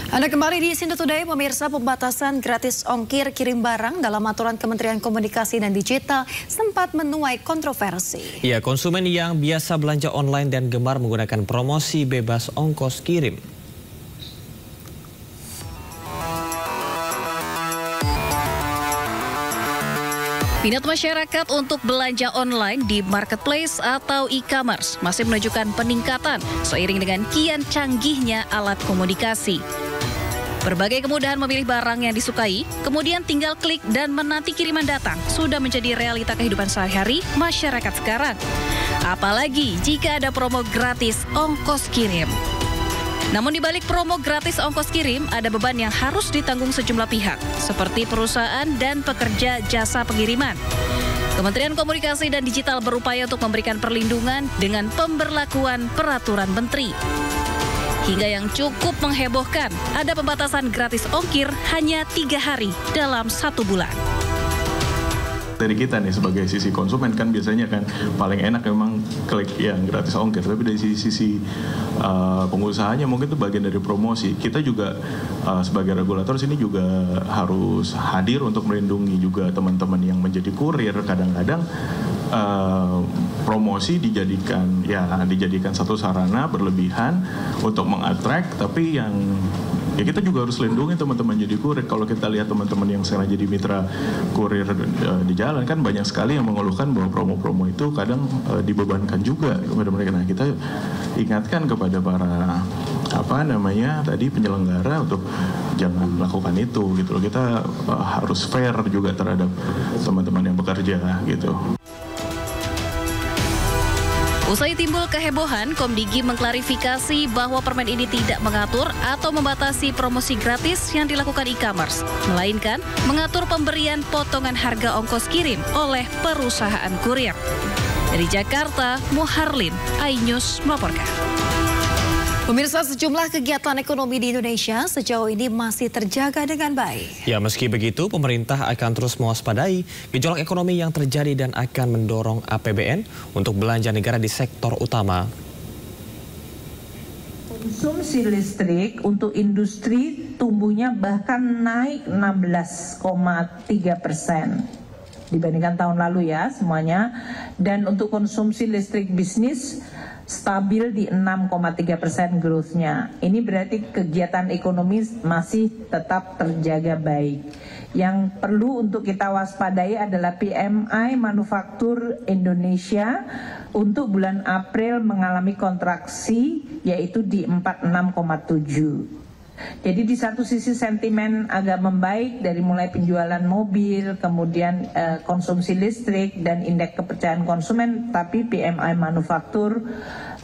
Anda kembali di Indo Today, pemirsa. Pembatasan gratis ongkir kirim barang dalam aturan Kementerian Komunikasi dan Digital sempat menuai kontroversi. Ya, konsumen yang biasa belanja online dan gemar menggunakan promosi bebas ongkos kirim. Minat masyarakat untuk belanja online di marketplace atau e-commerce masih menunjukkan peningkatan seiring dengan kian canggihnya alat komunikasi. Berbagai kemudahan memilih barang yang disukai, kemudian tinggal klik dan menanti kiriman datang, sudah menjadi realita kehidupan sehari-hari masyarakat sekarang. Apalagi jika ada promo gratis ongkos kirim. Namun di balik promo gratis ongkos kirim, ada beban yang harus ditanggung sejumlah pihak, seperti perusahaan dan pekerja jasa pengiriman. Kementerian Komunikasi dan Digital berupaya untuk memberikan perlindungan dengan pemberlakuan peraturan menteri. Hingga yang cukup menghebohkan, ada pembatasan gratis ongkir hanya 3 hari dalam 1 bulan. Dari kita nih sebagai sisi konsumen kan biasanya kan paling enak memang klik yang gratis ongkir, tapi dari sisi pengusahanya mungkin itu bagian dari promosi. Kita juga sebagai regulator sini juga harus hadir untuk melindungi juga teman-teman yang menjadi kurir. Kadang-kadang promosi dijadikan satu sarana berlebihan untuk mengattract, tapi yang ya kita juga harus lindungi teman-teman jadi kurir. Kalau kita lihat teman-teman yang sekarang jadi mitra kurir di jalan kan banyak sekali yang mengeluhkan bahwa promo-promo itu kadang dibebankan juga kepada mereka. Nah, kita ingatkan kepada para penyelenggara untuk jangan melakukan itu gitu loh. Kita harus fair juga terhadap teman-teman yang bekerja gitu. Usai timbul kehebohan, Komdigi mengklarifikasi bahwa permen ini tidak mengatur atau membatasi promosi gratis yang dilakukan e-commerce, melainkan mengatur pemberian potongan harga ongkos kirim oleh perusahaan kurir. Dari Jakarta, Muharlin, iNews melaporkan. Pemirsa, sejumlah kegiatan ekonomi di Indonesia sejauh ini masih terjaga dengan baik. Ya, meski begitu, pemerintah akan terus mewaspadai gejolak ekonomi yang terjadi dan akan mendorong APBN untuk belanja negara di sektor utama. Konsumsi listrik untuk industri tumbuhnya bahkan naik 16,3% dibandingkan tahun lalu ya semuanya. Dan untuk konsumsi listrik bisnis stabil di 6,3% growth-nya. Ini berarti kegiatan ekonomi masih tetap terjaga baik. Yang perlu untuk kita waspadai adalah PMI manufaktur Indonesia untuk bulan April mengalami kontraksi yaitu di 46,7. Jadi di satu sisi sentimen agak membaik dari mulai penjualan mobil, kemudian konsumsi listrik dan indeks kepercayaan konsumen, tapi PMI manufaktur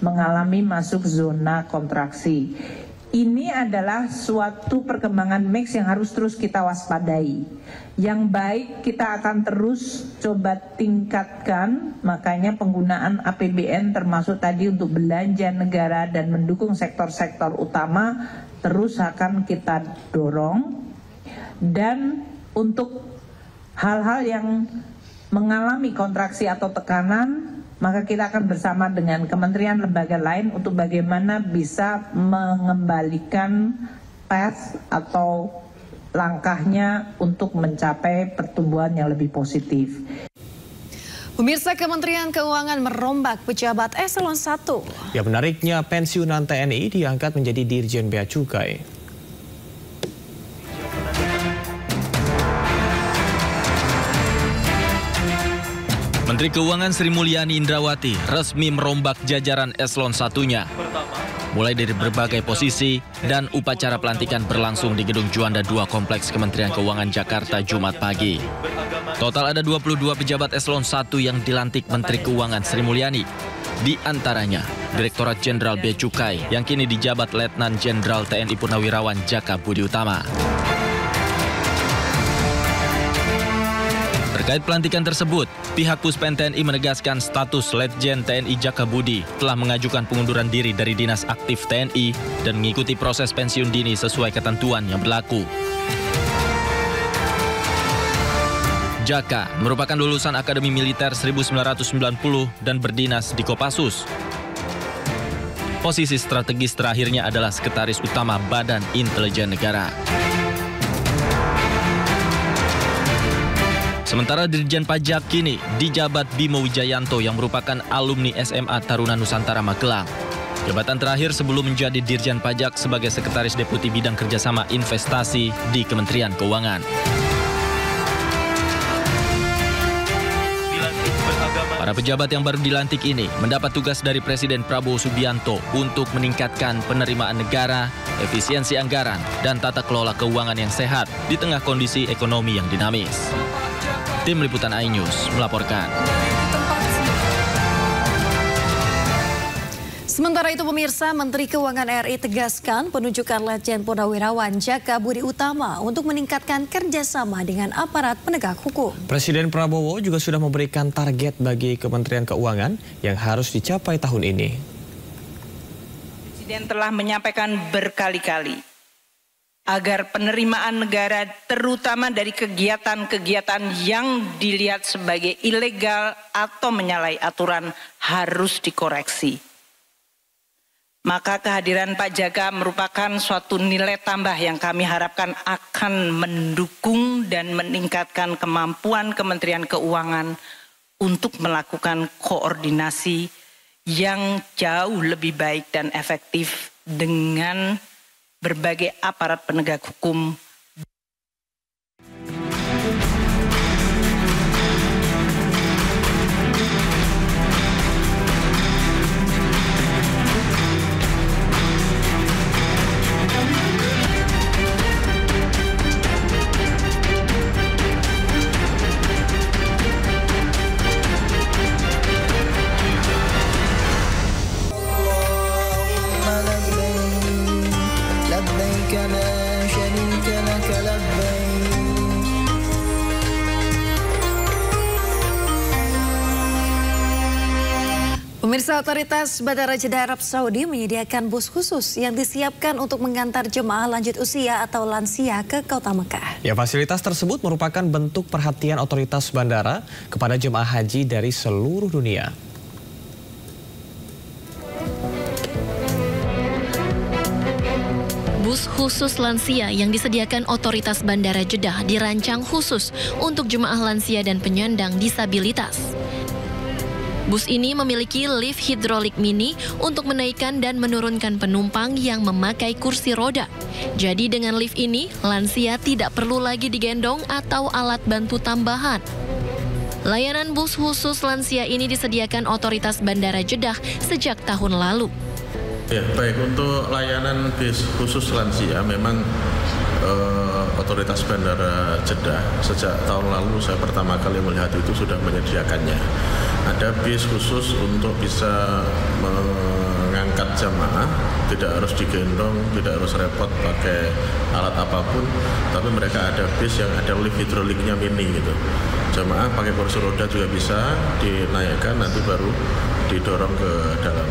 mengalami masuk zona kontraksi. Ini adalah suatu perkembangan mix yang harus terus kita waspadai. Yang baik kita akan terus coba tingkatkan, makanya penggunaan APBN termasuk tadi untuk belanja negara dan mendukung sektor-sektor utama terus akan kita dorong. Dan untuk hal-hal yang mengalami kontraksi atau tekanan, maka kita akan bersama dengan kementerian lembaga lain untuk bagaimana bisa mengembalikan path atau langkahnya untuk mencapai pertumbuhan yang lebih positif. Pemirsa, Kementerian Keuangan merombak pejabat eselon 1. Ya, menariknya pensiunan TNI diangkat menjadi Dirjen Bea Cukai. Menteri Keuangan Sri Mulyani Indrawati resmi merombak jajaran eselon 1-nya. Mulai dari berbagai posisi dan upacara pelantikan berlangsung di Gedung Juanda 2 Kompleks Kementerian Keuangan Jakarta Jumat pagi. Total ada 22 pejabat eselon 1 yang dilantik Menteri Keuangan Sri Mulyani. Di antaranya Direktorat Jenderal Bea Cukai yang kini dijabat Letnan Jenderal TNI Purnawirawan Jaka Budi Utama. Terkait pelantikan tersebut, pihak Puspen TNI menegaskan status Letjen TNI Jaka Budi telah mengajukan pengunduran diri dari Dinas Aktif TNI dan mengikuti proses pensiun dini sesuai ketentuan yang berlaku. Jaka merupakan lulusan Akademi Militer 1990 dan berdinas di Kopassus. Posisi strategis terakhirnya adalah Sekretaris Utama Badan Intelijen Negara. Sementara Dirjen Pajak kini dijabat Bimo Wijayanto yang merupakan alumni SMA Taruna Nusantara Magelang. Jabatan terakhir sebelum menjadi Dirjen Pajak sebagai Sekretaris Deputi Bidang Kerjasama Investasi di Kementerian Keuangan. Para pejabat yang baru dilantik ini mendapat tugas dari Presiden Prabowo Subianto untuk meningkatkan penerimaan negara, efisiensi anggaran, dan tata kelola keuangan yang sehat di tengah kondisi ekonomi yang dinamis. Tim Liputan iNews melaporkan. Sementara itu pemirsa, Menteri Keuangan RI tegaskan penunjukan Letjen Purnawirawan Jaka Budi Utama untuk meningkatkan kerjasama dengan aparat penegak hukum. Presiden Prabowo juga sudah memberikan target bagi Kementerian Keuangan yang harus dicapai tahun ini. Presiden telah menyampaikan berkali-kali agar penerimaan negara terutama dari kegiatan-kegiatan yang dilihat sebagai ilegal atau menyalahi aturan harus dikoreksi. Maka kehadiran Pak Jaka merupakan suatu nilai tambah yang kami harapkan akan mendukung dan meningkatkan kemampuan Kementerian Keuangan untuk melakukan koordinasi yang jauh lebih baik dan efektif dengan berbagai aparat penegak hukum. Pemirsa, otoritas Bandara Jeddah Arab Saudi menyediakan bus khusus yang disiapkan untuk mengantar jemaah lanjut usia atau lansia ke kota Mekah. Ya, fasilitas tersebut merupakan bentuk perhatian otoritas bandara kepada jemaah haji dari seluruh dunia. Bus khusus lansia yang disediakan otoritas Bandara Jeddah dirancang khusus untuk jemaah lansia dan penyandang disabilitas. Bus ini memiliki lift hidrolik mini untuk menaikkan dan menurunkan penumpang yang memakai kursi roda. Jadi dengan lift ini, lansia tidak perlu lagi digendong atau alat bantu tambahan. Layanan bus khusus lansia ini disediakan otoritas Bandara Jeddah sejak tahun lalu. Ya, baik, untuk layanan bis khusus lansia memang otoritas Bandara Jeddah sejak tahun lalu saya pertama kali melihat itu sudah menyediakannya. Ada bis khusus untuk bisa mengangkat jamaah, tidak harus digendong, tidak harus repot pakai alat apapun, tapi mereka ada bis yang ada lift hidroliknya mini gitu. Jamaah pakai kursi roda juga bisa dinaikkan, nanti baru didorong ke dalam.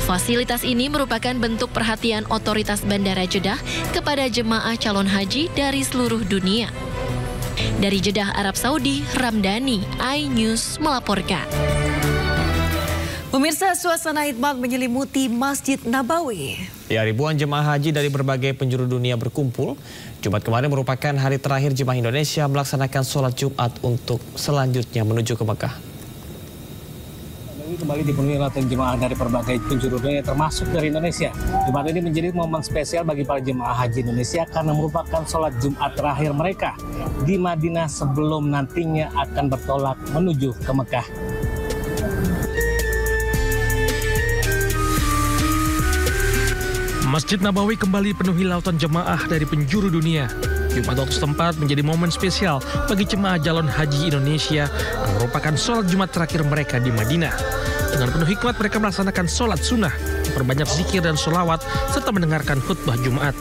Fasilitas ini merupakan bentuk perhatian otoritas Bandara Jeddah kepada jemaah calon haji dari seluruh dunia. Dari Jeddah, Arab Saudi, Ramdhani, iNews melaporkan. Pemirsa, suasana hikmat menyelimuti Masjid Nabawi. Ya, ribuan jemaah haji dari berbagai penjuru dunia berkumpul. Jumat kemarin merupakan hari terakhir jemaah Indonesia melaksanakan sholat Jumat untuk selanjutnya menuju ke Mekah. Kembali dipenuhi ratusan jemaah dari berbagai penjuru dunia termasuk dari Indonesia. Jumat ini menjadi momen spesial bagi para jemaah haji Indonesia karena merupakan sholat Jumat terakhir mereka di Madinah sebelum nantinya akan bertolak menuju ke Mekah. Masjid Nabawi kembali penuhi lautan jemaah dari penjuru dunia. Jumat waktu setempat menjadi momen spesial bagi jemaah calon haji Indonesia yang merupakan sholat Jumat terakhir mereka di Madinah. Dengan penuh hikmat mereka melaksanakan sholat sunnah, memperbanyak zikir dan sholawat, serta mendengarkan khutbah Jumat.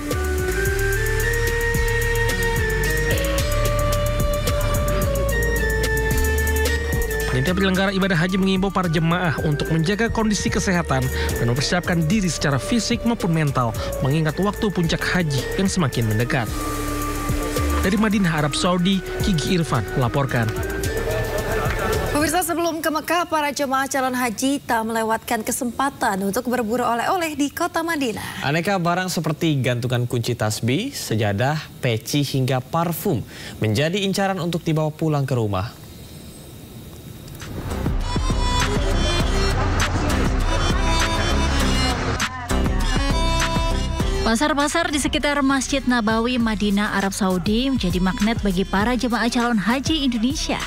Panitia penyelenggara ibadah haji mengimbau para jemaah untuk menjaga kondisi kesehatan dan mempersiapkan diri secara fisik maupun mental mengingat waktu puncak haji yang semakin mendekat. Dari Madinah, Arab Saudi, Kiki Irfan melaporkan. Pemirsa, sebelum ke Mekah, para jemaah calon haji tak melewatkan kesempatan untuk berburu oleh-oleh di kota Madinah. Aneka barang seperti gantungan kunci tasbih, sejadah, peci hingga parfum menjadi incaran untuk dibawa pulang ke rumah. Pasar-pasar di sekitar Masjid Nabawi, Madinah, Arab Saudi menjadi magnet bagi para jemaah calon haji Indonesia.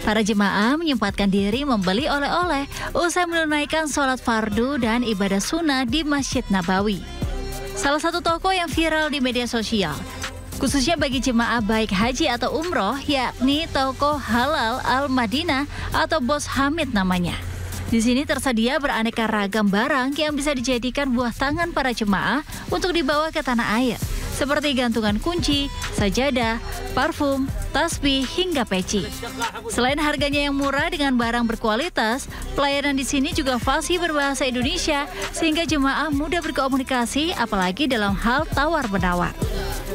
Para jemaah menyempatkan diri membeli oleh-oleh usai menunaikan sholat fardu dan ibadah sunnah di Masjid Nabawi. Salah satu toko yang viral di media sosial, khususnya bagi jemaah baik haji atau umroh, yakni toko Halal Al-Madinah atau Bos Hamid namanya. Di sini tersedia beraneka ragam barang yang bisa dijadikan buah tangan para jemaah untuk dibawa ke tanah air, seperti gantungan kunci, sajadah, parfum, tasbih, hingga peci. Selain harganya yang murah dengan barang berkualitas, pelayanan di sini juga fasih berbahasa Indonesia sehingga jemaah mudah berkomunikasi, apalagi dalam hal tawar-menawar.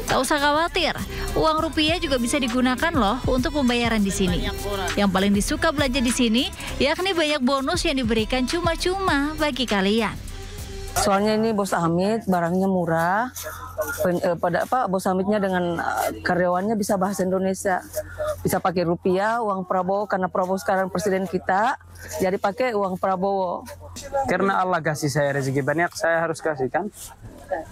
Tak usah khawatir, uang rupiah juga bisa digunakan loh untuk pembayaran di sini. Yang paling disuka belanja di sini, yakni banyak bonus yang diberikan cuma-cuma bagi kalian. Soalnya ini Bos Hamid, barangnya murah. Bos Hamidnya dengan karyawannya bisa bahasa Indonesia. Bisa pakai rupiah, uang Prabowo, karena Prabowo sekarang presiden kita, jadi pakai uang Prabowo. Karena Allah kasih saya rezeki banyak, saya harus kasih kan.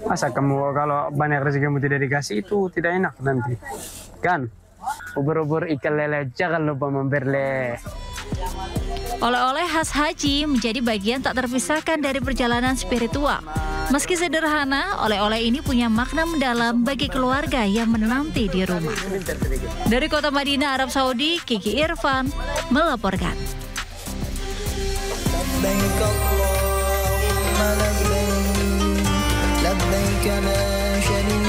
Masa kamu kalau banyak rezekimu tidak dikasih, itu tidak enak nanti. Kan? Ubur-ubur ikan lele, jangan lupa memberle. Oleh-oleh khas haji menjadi bagian tak terpisahkan dari perjalanan spiritual. Meski sederhana, oleh-oleh ini punya makna mendalam bagi keluarga yang menanti di rumah. Dari kota Madinah, Arab Saudi, Kiki Irfan melaporkan. لبيك لا شريك